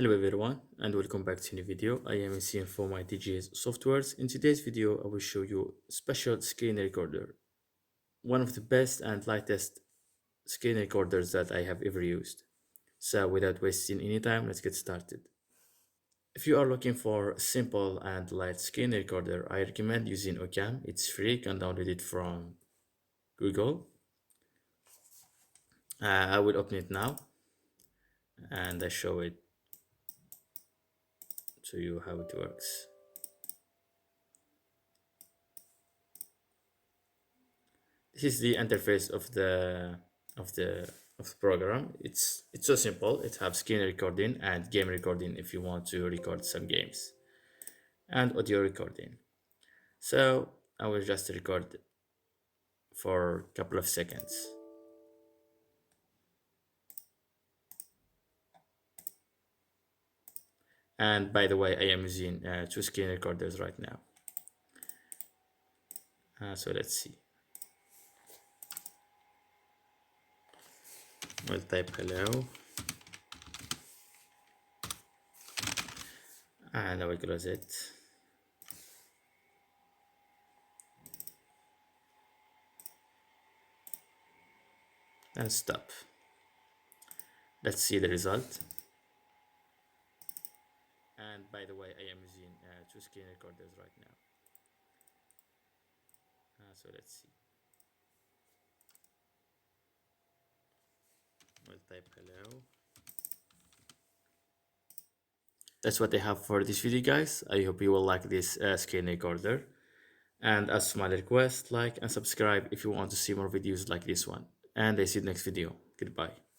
Hello everyone and welcome back to a new video. I am Yassine from my TGS Softwares. In today's video, I will show you special screen recorder, one of the best and lightest screen recorders that I have ever used. So without wasting any time, let's get started. If you are looking for a simple and light screen recorder, I recommend using Ocam. It's free, you can download it from Google. I will open it now and I show it to you how it works. This is the interface of the of the program. It's so simple. It has screen recording and game recording if you want to record some games, and audio recording. So I will just record for a couple of seconds. And by the way, I am using two screen recorders right now. So let's see. We'll type hello, and I will close it. And stop. Let's see the result. And by the way, I am using two screen recorders right now. So let's see. We'll type hello. That's what I have for this video, guys. I hope you will like this screen recorder. And as my request, like and subscribe if you want to see more videos like this one. And I see you next video. Goodbye.